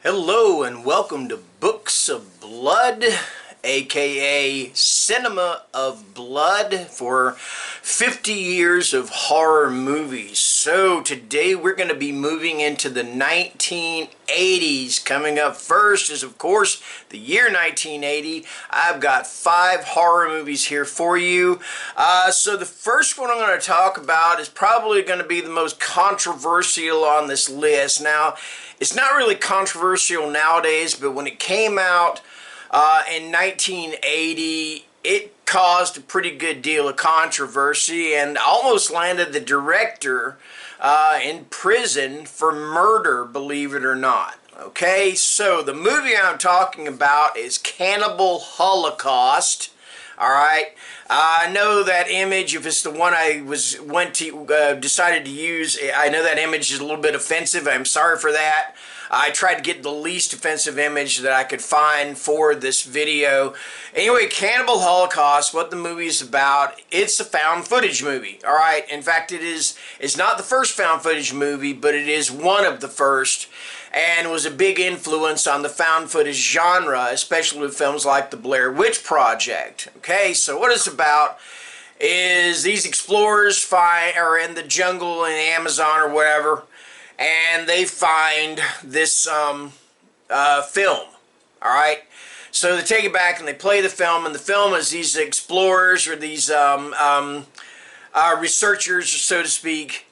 Hello and welcome to Books of Blood, aka Cinema of Blood, for 50 years of horror movies. So today we're going to be moving into the 1980s. Coming up first is, of course, the year 1980. I've got 5 horror movies here for you. So the first one I'm going to talk about is probably going to be the most controversial on this list. Now, it's not really controversial nowadays, but when it came out in 1980, it caused a pretty good deal of controversy and almost landed the director in prison for murder, believe it or not. Okay, so the movie I'm talking about is Cannibal Holocaust. Alright, I know that image, if it's the one I decided to use, I know that image is a little bit offensive. I'm sorry for that. I tried to get the least offensive image that I could find for this video. Anyway, Cannibal Holocaust, what the movie is about, it's a found footage movie. Alright, in fact it's not the first found footage movie, but it is one of the first, and was a big influence on the found footage genre, especially with films like The Blair Witch Project. Okay, so what it's about is these explorers are in the jungle in the Amazon or whatever, and they find this film. Alright, so they take it back and they play the film, and the film is these explorers, or these researchers, so to speak,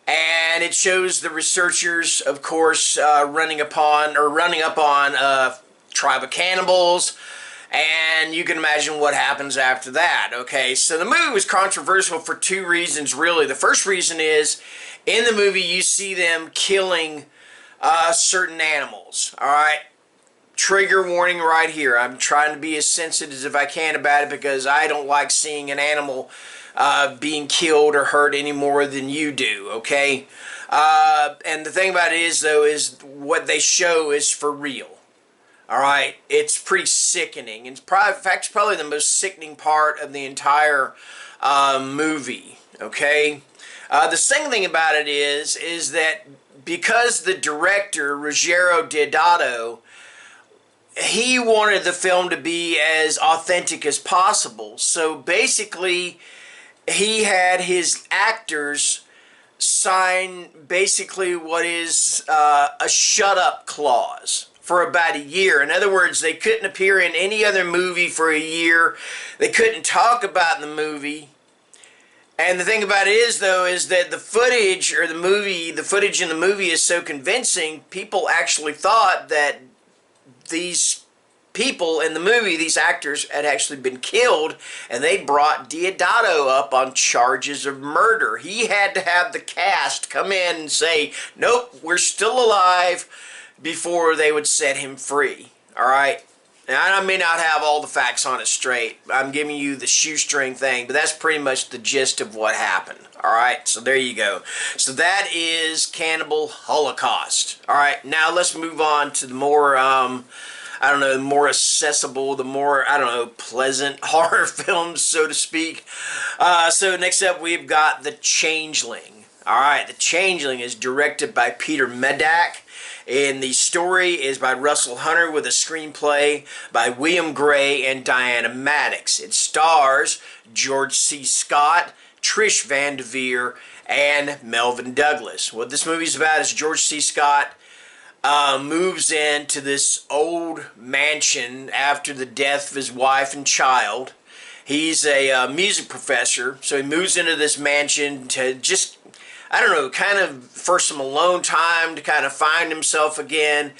and it shows the researchers, of course, running up on a tribe of cannibals, and you can imagine what happens after that. Okay, so the movie was controversial for 2 reasons, really. The first reason is, in the movie you see them killing certain animals. Alright, trigger warning right here. I'm trying to be as sensitive as I can about it, because I don't like seeing an animal being killed or hurt any more than you do, okay? And the thing about it is, though, is what they show is for real. Alright? It's pretty sickening. In fact, it's probably the most sickening part of the entire movie, okay? The second thing about it is that because the director, Ruggero Deodato, he wanted the film to be as authentic as possible. So basically, he had his actors sign basically what is a shut-up clause for about a year. In other words, they couldn't appear in any other movie for a year. They couldn't talk about the movie. And the thing about it is, though, is that the footage in the movie is so convincing, people actually thought that these people in the movie, these actors, had actually been killed, and they brought Deodato up on charges of murder. He had to have the cast come in and say, nope, we're still alive, before they would set him free. Alright? Now, I may not have all the facts on it straight. I'm giving you the shoestring thing, but that's pretty much the gist of what happened. Alright, so there you go. So that is Cannibal Holocaust. Alright, now let's move on to the more, the more accessible, the more, pleasant horror films, so to speak. So next up, we've got The Changeling. Alright, The Changeling is directed by Peter Medak, and the story is by Russell Hunter, with a screenplay by William Gray and Diana Maddox. It stars George C. Scott, Trish Van Devere, and Melvin Douglas. What this movie's about is George C. Scott moves into this old mansion after the death of his wife and child. He's a music professor, so he moves into this mansion to just, kind of for some alone time, to kind of find himself again.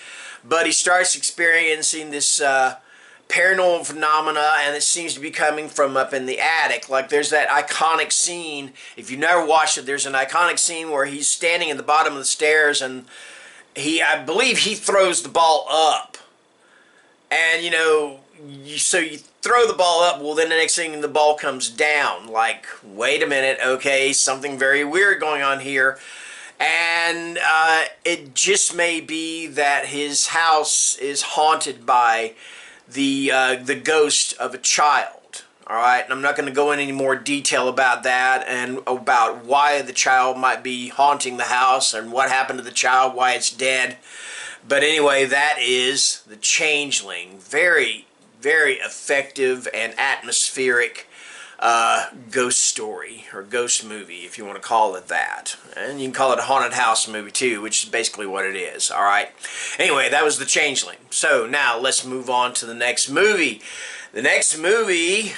But he starts experiencing this paranormal phenomena, and it seems to be coming from up in the attic. Like, there's that iconic scene, if you've never watched it, there's an iconic scene where he's standing at the bottom of the stairs, and I believe he throws the ball up. And, so you throw the ball up, well, then the next thing, the ball comes down. Like, wait a minute, okay, something very weird going on here. And it just may be that his house is haunted by the ghost of a child. Alright, and I'm not going to go into any more detail about that, and about why the child might be haunting the house, and what happened to the child, why it's dead. But anyway, that is The Changeling. Very, very effective and atmospheric ghost story, or ghost movie, if you want to call it that. And you can call it a haunted house movie too, which is basically what it is. Alright. Anyway, that was The Changeling. So now let's move on to the next movie. The next movie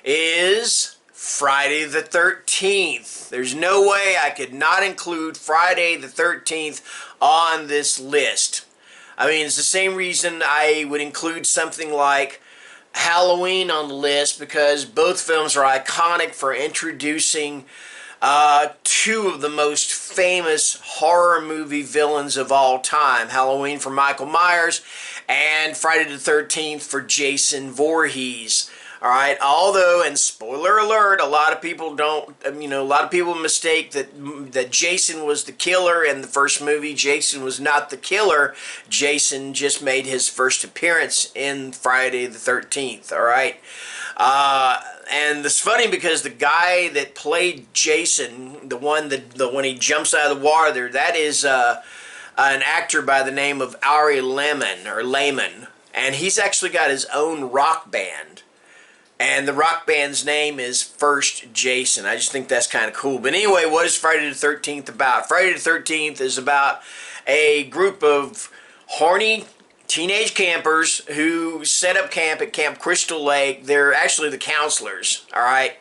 is Friday the 13th. There's no way I could not include Friday the 13th on this list. I mean, it's the same reason I would include something like Halloween on the list, because both films are iconic for introducing two of the most famous horror movie villains of all time. Halloween for Michael Myers and Friday the 13th for Jason Voorhees. Alright, although, and spoiler alert, a lot of people don't, a lot of people mistake that Jason was the killer in the first movie. Jason was not the killer. Jason just made his first appearance in Friday the 13th, alright? And it's funny because the guy that played Jason, the one when he jumps out of the water, that is an actor by the name of Ari Lehman, and he's actually got his own rock band. And the rock band's name is First Jason. I just think that's kind of cool. But anyway, what is Friday the 13th about? Friday the 13th is about a group of horny teenage campers who set up camp at Camp Crystal Lake. They're actually the counselors, all right?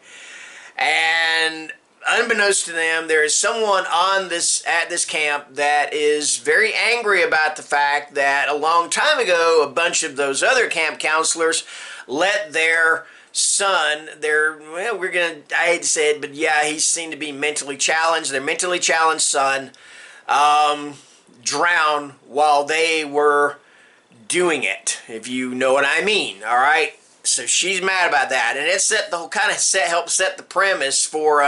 And unbeknownst to them, there is someone at this camp that is very angry about the fact that a long time ago, a bunch of those other camp counselors let their son, I hate to say it, but yeah, he seemed to be mentally challenged. Their mentally challenged son drowned while they were doing it, if you know what I mean. All right, so she's mad about that, and it helped set the premise for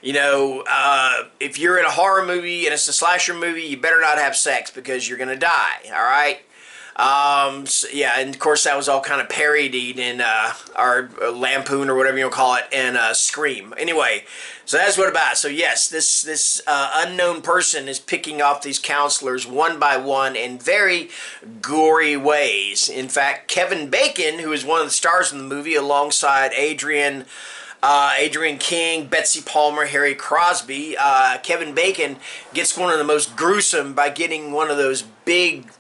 if you're in a horror movie and it's a slasher movie, you better not have sex because you're gonna die. All right. So, yeah, and of course that was all kind of parodied in our Lampoon, or whatever you call it, in Scream. Anyway, so that's what it's about. So yes, this unknown person is picking off these counselors one by one in very gory ways. In fact, Kevin Bacon, who is one of the stars in the movie, alongside Adrian King, Betsy Palmer, Harry Crosby, Kevin Bacon gets one of the most gruesome by getting one of those big,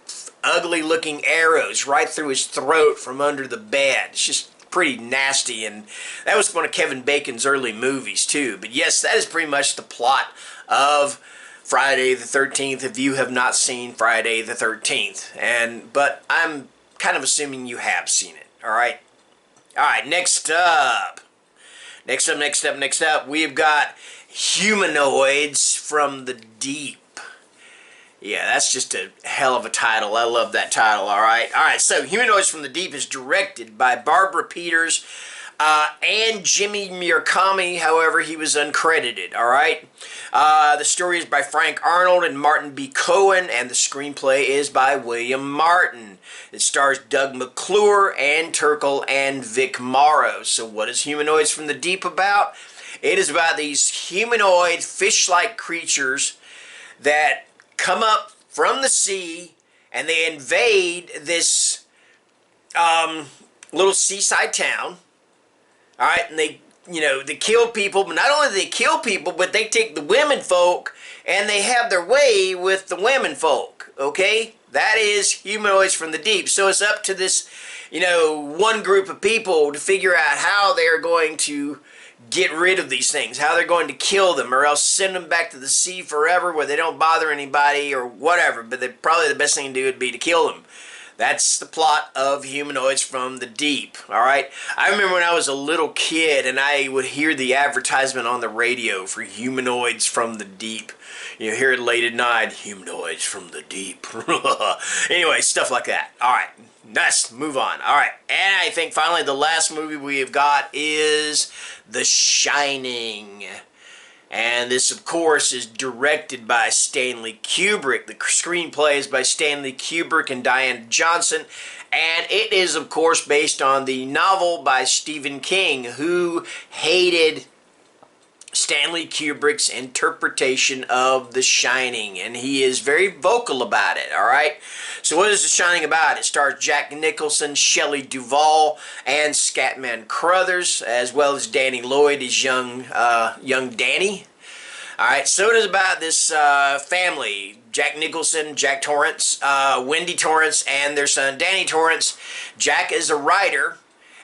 ugly looking arrows right through his throat from under the bed. It's just pretty nasty, and that was one of Kevin Bacon's early movies too. But yes, that is pretty much the plot of Friday the 13th, if you have not seen Friday the 13th. But I'm kind of assuming you have seen it. Alright, next up, we've got Humanoids from the Deep. Yeah, that's just a hell of a title. I love that title, alright? Alright, so Humanoids from the Deep is directed by Barbara Peters and Jimmy Murakami. However, he was uncredited, alright? The story is by Frank Arnold and Martin B. Cohen, and the screenplay is by William Martin. It stars Doug McClure, Ann Turkle, and Vic Morrow. So what is Humanoids from the Deep about? It is about these humanoid, fish-like creatures that come up from the sea, and they invade this little seaside town. All right, and they kill people, but not only do they kill people, but they take the women folk and they have their way with the women folk. Okay, that is Humanoids from the Deep. So it's up to this, one group of people to figure out how they're going to get rid of these things, how they're going to kill them, or else send them back to the sea forever where they don't bother anybody or whatever. But probably the best thing to do would be to kill them. That's the plot of Humanoids from the Deep, alright? I remember when I was a little kid and I would hear the advertisement on the radio for Humanoids from the Deep. You hear it late at night, Humanoids from the Deep. Anyway, stuff like that. Alright, let's move on. Alright, and I think finally the last movie we have got is The Shining. And this, of course, is directed by Stanley Kubrick. The screenplay is by Stanley Kubrick and Diane Johnson. And it is, of course, based on the novel by Stephen King, who hated Stanley Kubrick's interpretation of The Shining, and he is very vocal about it, alright? So what is The Shining about? It stars Jack Nicholson, Shelley Duvall, and Scatman Crothers, as well as Danny Lloyd as young Danny. Alright, so it is about this family, Jack Nicholson, Jack Torrance, Wendy Torrance, and their son Danny Torrance. Jack is a writer,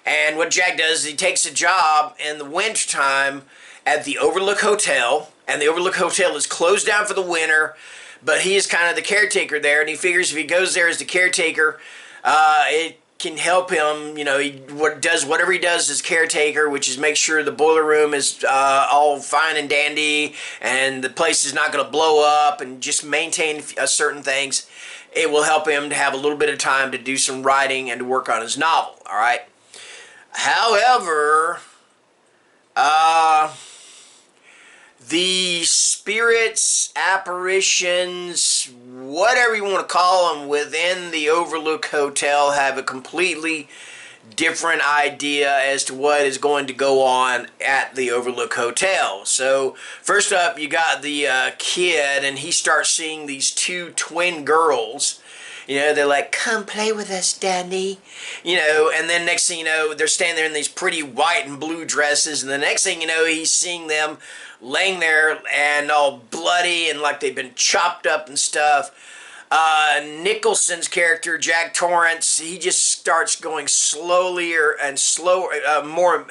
and what Jack does is he takes a job in the wintertime at the Overlook Hotel, and the Overlook Hotel is closed down for the winter, but he is kind of the caretaker there, and he figures if he goes there as the caretaker, it can help him, you know, he does whatever he does as caretaker, which is make sure the boiler room is all fine and dandy, and the place is not going to blow up, and just maintain certain things. It will help him to have a little bit of time to do some writing and to work on his novel, alright? However, the spirits, apparitions, whatever you want to call them, within the Overlook Hotel have a completely different idea as to what is going to go on at the Overlook Hotel. So, first up, you got the kid, and he starts seeing these two twin girls. You know, they're like, come play with us, Danny. You know, and then next thing you know, they're standing there in these pretty white and blue dresses, and the next thing you know, he's seeing them laying there and all bloody and like they've been chopped up and stuff. Nicholson's character, Jack Torrance, he just starts going slower and slower, more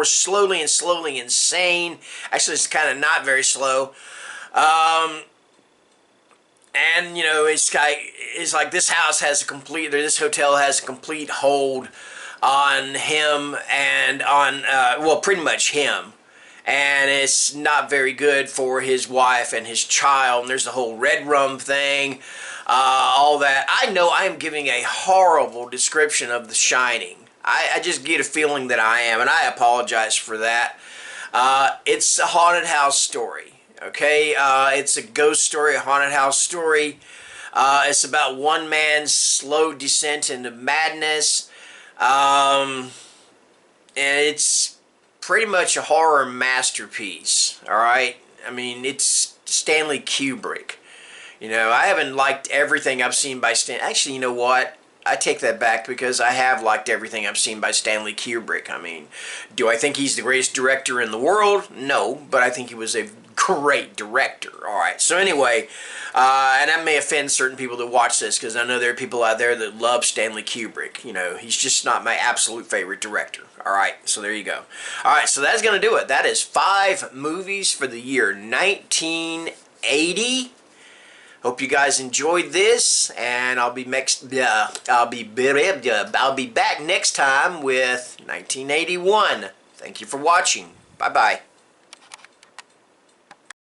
slowly and slowly insane. Actually, it's kind of not very slow. And, you know, it's like this hotel has a complete hold on him and on, well, pretty much him. And it's not very good for his wife and his child. And there's the whole red rum thing, all that. I know I am giving a horrible description of The Shining. I just get a feeling that I am, and I apologize for that. It's a haunted house story. Okay, it's a ghost story, a haunted house story. It's about one man's slow descent into madness. And it's pretty much a horror masterpiece, alright? I mean, it's Stanley Kubrick. You know, I haven't liked everything I've seen by Actually, you know what? I take that back because I have liked everything I've seen by Stanley Kubrick. I mean, do I think he's the greatest director in the world? No, but I think he was a great director. Alright, so anyway, and that may offend certain people that watch this because I know there are people out there that love Stanley Kubrick. You know, he's just not my absolute favorite director. Alright, so there you go. Alright, so that's going to do it. That is 5 movies for the year 1980. Hope you guys enjoyed this, and I'll be back next time with 1981. Thank you for watching. Bye-bye.